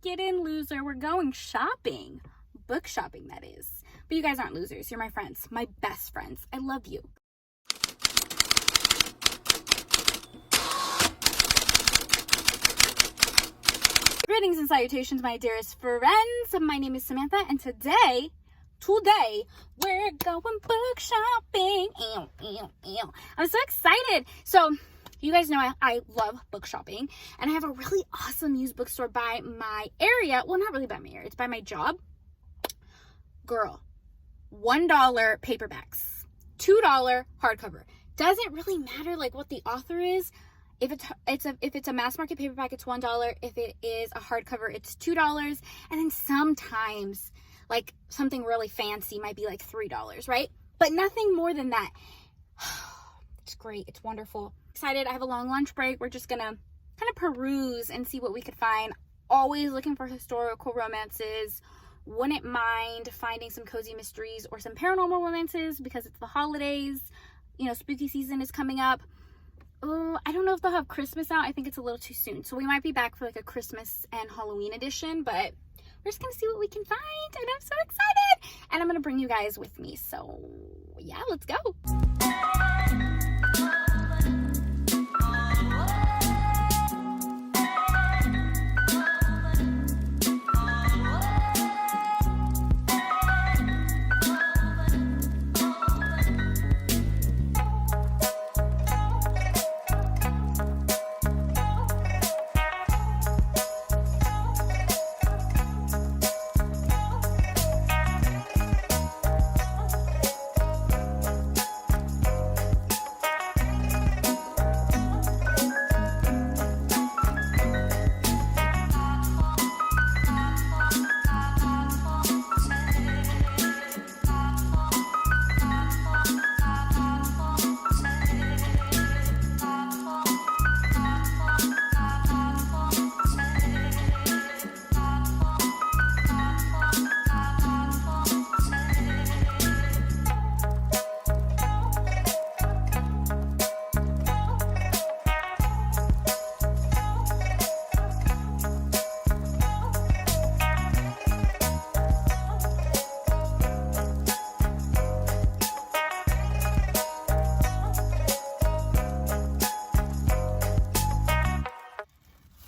Get in, loser. We're going shopping. Book shopping, that is. But you guys aren't losers. You're my friends. My best friends. I love you. Greetings and salutations, my dearest friends. My name is Samantha, and today, we're going book shopping. I'm so excited. So, you guys know I love book shopping, and I have a really awesome used bookstore by my area. Well, not really by my area. It's by my job. Girl, $1 paperbacks, $2 hardcover. Doesn't really matter like what the author is. If it's a mass market paperback, it's $1. If it is a hardcover, it's $2. And then sometimes, like something really fancy might be like $3, right? But nothing more than that. It's great. It's wonderful. Excited. I have a long lunch break. We're just gonna kind of peruse and see what we could find. Always looking for historical romances. Wouldn't mind finding some cozy mysteries or some paranormal romances because it's the holidays. You know, spooky season is coming up. Oh, I don't know if they'll have Christmas out. I think it's a little too soon. So we might be back for like a Christmas and Halloween edition, but we're just going to see what we can find. And I'm so excited. And I'm going to bring you guys with me. So yeah, let's go.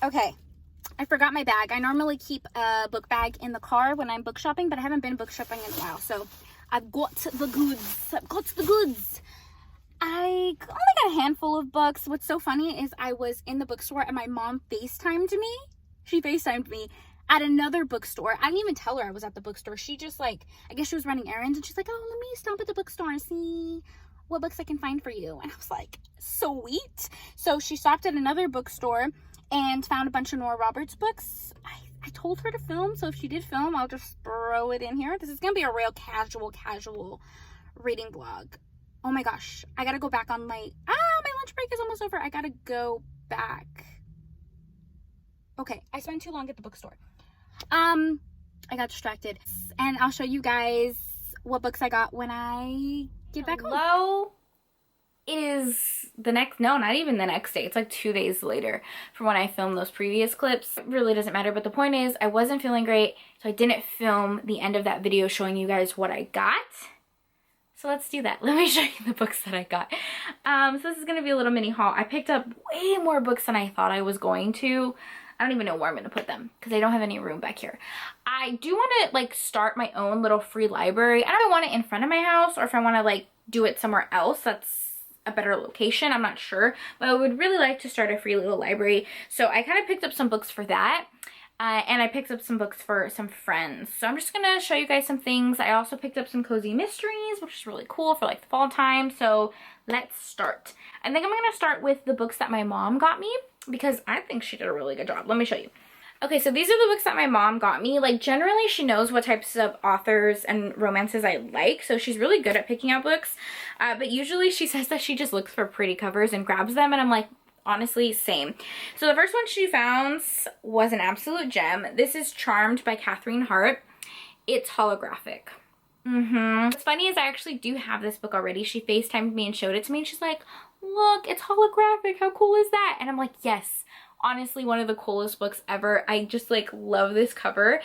Okay, I forgot my bag. I normally keep a book bag in the car when I'm book shopping, but I haven't been book shopping in a while, so I've got the goods. I only got a handful of books. What's so funny is I was in the bookstore and my mom FaceTimed me. She FaceTimed me at another bookstore. I didn't even tell her I was at the bookstore. She just like, I guess she was running errands, and she's like, oh, let me stop at the bookstore and see what books I can find for you. And I was like, sweet. So she stopped at another bookstore and found a bunch of Norah Roberts books. I told her to film, so if she did film, I'll just throw it in here. This is gonna be a real casual reading vlog. Oh my gosh, I gotta go back on my lunch break is almost over. I gotta go back. Okay, I spent too long at the bookstore. I got distracted, and I'll show you guys what books I got when I get back home. Hello. It is the next, no, not even the next day. It's like 2 days later from when I filmed those previous clips. It really doesn't matter, but the point is I wasn't feeling great, so I didn't film the end of that video showing you guys what I got. So let's do that. Let me show you the books that I got. So this is going to be a little mini haul. I picked up way more books than I thought I was going to. I don't even know where I'm going to put them because I don't have any room back here. I do want to like start my own little free library. I don't know if I want it in front of my house or if I want to like do it somewhere else that's a better location. I'm not sure, but I would really like to start a free little library. So I kind of picked up some books for that. And I picked up some books for some friends. So I'm just gonna show you guys some things. I also picked up some cozy mysteries, which is really cool for like the fall time. So let's start. I think I'm gonna start with the books that my mom got me because I think she did a really good job. Let me show you. Okay, so these are the books that my mom got me. Like, generally she knows what types of authors and romances I like, so she's really good at picking out books. But usually she says that she just looks for pretty covers and grabs them, and I'm like, honestly, same. So the first one she found was an absolute gem. This is Charmed by Katherine Hart. It's holographic. What's funny is I actually do have this book already. She FaceTimed me and showed it to me, and she's like, look, it's holographic. How cool is that? And I'm like, yes. honestly one of the coolest books ever. I just like love this cover.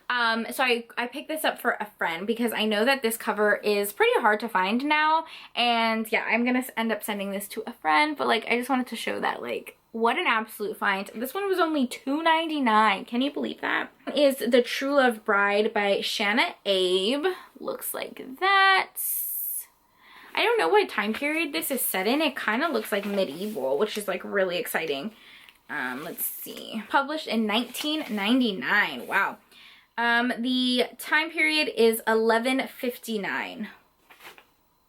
So I picked this up for a friend because I know that this cover is pretty hard to find now, and yeah, I'm gonna end up sending this to a friend, but like I just wanted to show that like what an absolute find. This one was only $2.99. Can you believe that? Is The True Love Bride by Shanna Abe. Looks like that. I don't know what time period this is set in. It kind of looks like medieval, which is like really exciting. Let's see. Published in 1999. Wow. The time period is 1159.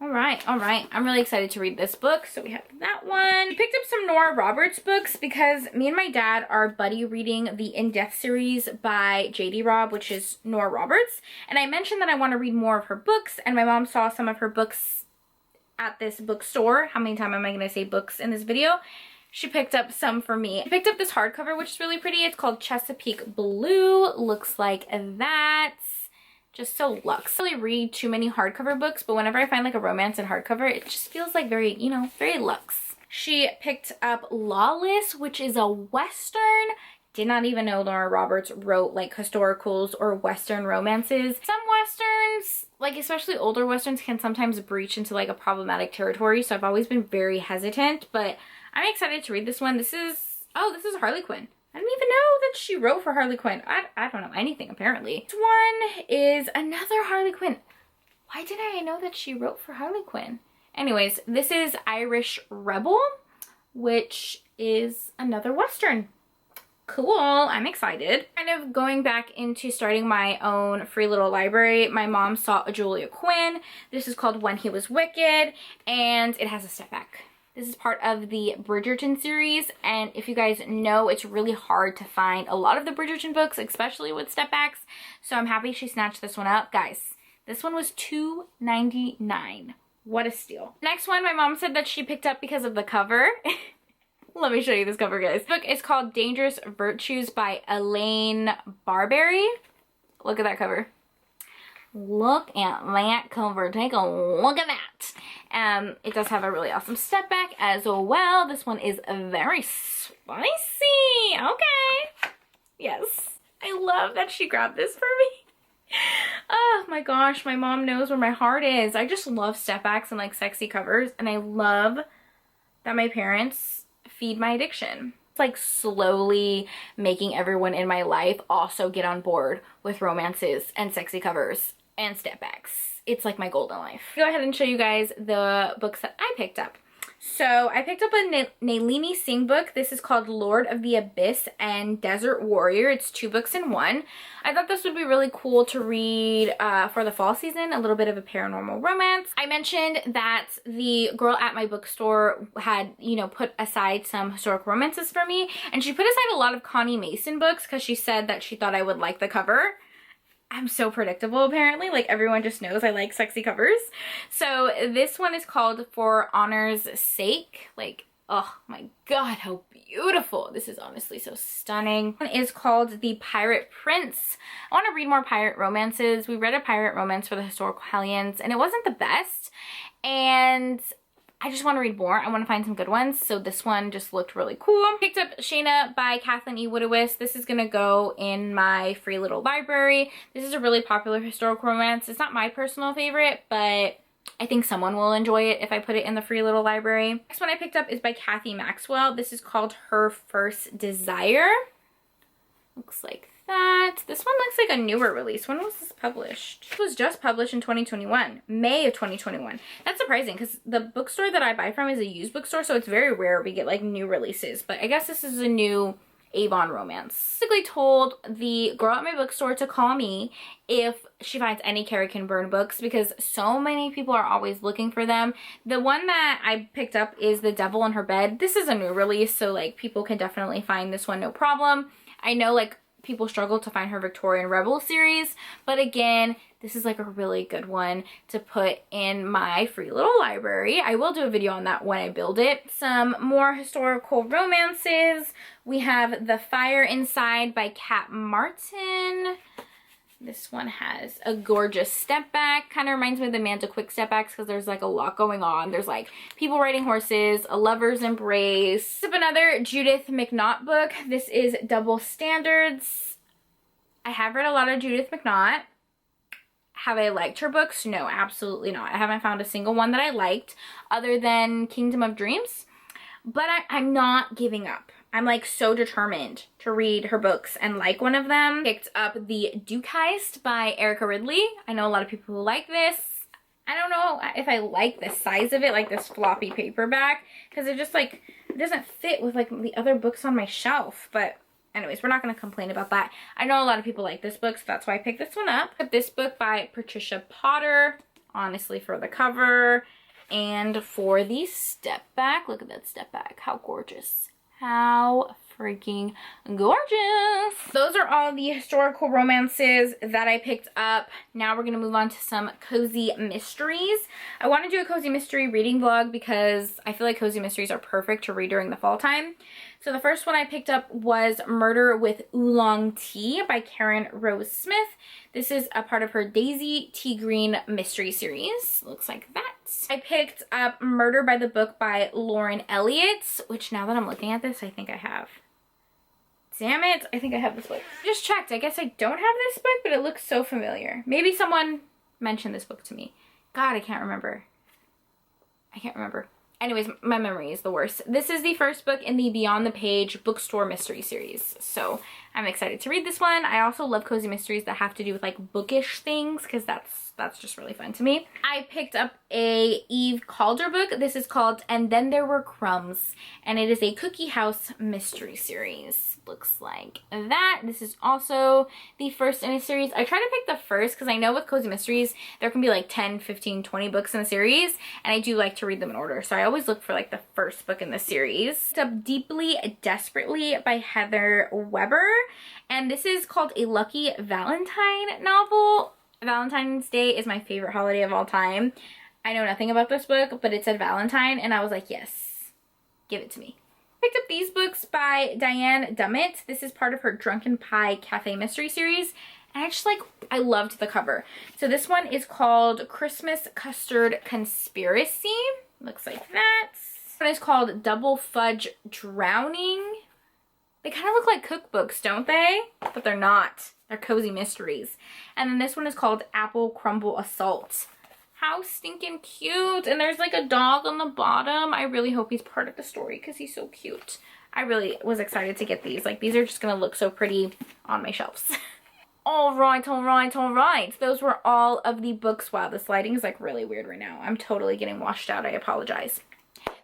All right. I'm really excited to read this book. So we have that one. We picked up some Norah Roberts books because me and my dad are buddy reading the In Death series by J.D. Robb, which is Norah Roberts. And I mentioned that I want to read more of her books, and my mom saw some of her books at this bookstore. How many times am I going to say books in this video? She picked up some for me. I picked up this hardcover, which is really pretty. It's called Chesapeake Blue. Looks like that. Just so luxe. I don't really read too many hardcover books, but whenever I find like a romance in hardcover, it just feels like very, you know, very luxe. She picked up Lawless, which is a Western. Did not even know Norah Roberts wrote like historicals or Western romances. Some Westerns, like especially older Westerns, can sometimes breach into like a problematic territory, so I've always been very hesitant, but I'm excited to read this one. This is Harley Quinn. I didn't even know that she wrote for Harley Quinn. I don't know anything, apparently. This one is another Harley Quinn. Why didn't I know that she wrote for Harley Quinn? Anyways, this is Irish Rebel, which is another Western. Cool, I'm excited. Kind of going back into starting my own free little library. My mom saw a Julia Quinn. This is called When He Was Wicked, and it has a step back. This is part of the Bridgerton series, and if you guys know, it's really hard to find a lot of the Bridgerton books, especially with step backs, so I'm happy she snatched this one up. Guys, this one was $2.99. What a steal. Next one, my mom said that she picked up because of the cover. Let me show you this cover, guys. This book is called Dangerous Virtues by Elaine Barberry. Look at that cover. Look at that cover. Take a look at that. It does have a really awesome step back as well. This one is very spicy. Okay. Yes. I love that she grabbed this for me. Oh my gosh, my mom knows where my heart is. I just love step backs and like sexy covers, and I love that my parents feed my addiction. It's like slowly making everyone in my life also get on board with romances and sexy covers and step backs. It's like my golden life. Go ahead and show you guys the books that I picked up. So I picked up a Nalini Singh book. This is called Lord of the Abyss and Desert Warrior. It's 2 books in 1. I thought this would be really cool to read for the fall season, a little bit of a paranormal romance. I mentioned that the girl at my bookstore had, you know, put aside some historic romances for me, and she put aside a lot of Connie Mason books because she said that she thought I would like the cover. I'm so predictable, apparently. Like, everyone just knows I like sexy covers. So this one is called For Honor's Sake. Like, oh my god, how beautiful. This is honestly so stunning. One is called The Pirate Prince. I want to read more pirate romances. We read a pirate romance for the Historical Hellions, and it wasn't the best. And I just want to read more. I want to find some good ones. So this one just looked really cool. Picked up Shayna by Kathleen E. Widowis. This is going to go in my free little library. This is a really popular historical romance. It's not my personal favorite, but I think someone will enjoy it if I put it in the free little library. Next one I picked up is by Kathy Maxwell. This is called Her First Desire. Looks like that. This one looks like a newer release. When was this published? It was just published in 2021, May of 2021. That's surprising because the bookstore that I buy from is a used bookstore, so it's very rare we get like new releases, but I guess this is a new Avon romance. Basically told the girl at my bookstore to call me if she finds any Carrie Can Burn books because so many people are always looking for them. The one that I picked up is The Devil in Her Bed. This is a new release, so like people can definitely find this one no problem. I know like people struggle to find her Victorian Rebel series, but again, this is like a really good one to put in my free little library. I will do a video on that when I build it. Some more historical romances. We have The Fire Inside by Kat Martin. This one has a gorgeous step back. Kind of reminds me of the Amanda Quick step backs because there's like a lot going on. There's like people riding horses, a lover's embrace. This is another Judith McNaught book. This is Double Standards. I have read a lot of Judith McNaught. Have I liked her books? No, absolutely not. I haven't found a single one that I liked other than Kingdom of Dreams. But I'm not giving up. I'm like so determined to read her books and like one of them. Picked up the Duke Heist by Erica Ridley. I know a lot of people who like this. I don't know if I like the size of it, like this floppy paperback, because it just like, it doesn't fit with like the other books on my shelf. But anyways, we're not going to complain about that. I know a lot of people like this book, so that's why I picked this one up. This book by Patricia Potter, honestly, for the cover and for the step back. Look at that step back. How gorgeous. How freaking gorgeous. Those are all the historical romances that I picked up. Now we're gonna move on to some cozy mysteries. I want to do a cozy mystery reading vlog because I feel like cozy mysteries are perfect to read during the fall time. So the first one I picked up was Murder with Oolong Tea by Karen Rose Smith. This is a part of her Daisy Tea Green mystery series. Looks like that. I picked up Murder by the Book by Lauren Elliott, which now that I'm looking at this, I think I have. Damn it, I think I have this book. I just checked. I guess I don't have this book, but it looks so familiar. Maybe someone mentioned this book to me. God, I can't remember. I can't remember. Anyways, my memory is the worst. This is the first book in the Beyond the Page bookstore mystery series, so I'm excited to read this one. I also love cozy mysteries that have to do with like bookish things because that's just really fun to me. I picked up a Eve Calder book. This is called And Then There Were Crumbs, and it is a Cookie House mystery series. Looks like that. This is also the first in a series. I try to pick the first because I know with cozy mysteries there can be like 10, 15, 20 books in a series, and I do like to read them in order, so I always look for like the first book in the series. Picked up Deeply Desperately by Heather Weber, and this is called A Lucky Valentine novel. Valentine's Day is my favorite holiday of all time. I know nothing about this book, but it said Valentine, and I was like, yes, give it to me. Picked up these books by Diane Dummett. This is part of her Drunken Pie Cafe mystery series, and I loved the cover. So this one is called Christmas Custard Conspiracy. Looks like that. This one is called Double Fudge Drowning. They kind of look like cookbooks, don't they? But they're not. They're cozy mysteries. And then this one is called Apple Crumble Assault. How stinking cute. And there's like a dog on the bottom. I really hope he's part of the story because he's so cute. I really was excited to get these. Like, these are just going to look so pretty on my shelves. All right. Those were all of the books. Wow, this lighting is like really weird right now. I'm totally getting washed out. I apologize.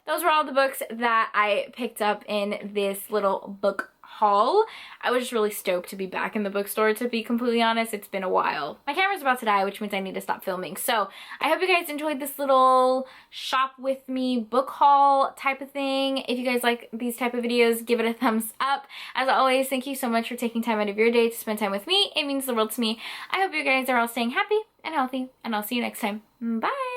Those were all the books that I picked up in this little book haul. I was just really stoked to be back in the bookstore, to be completely honest. It's been a while. My camera's about to die, which means I need to stop filming. So I hope you guys enjoyed this little shop with me book haul type of thing. If you guys like these type of videos, give it a thumbs up. As always, thank you so much for taking time out of your day to spend time with me. It means the world to me. I hope you guys are all staying happy and healthy, and I'll see you next time. Bye!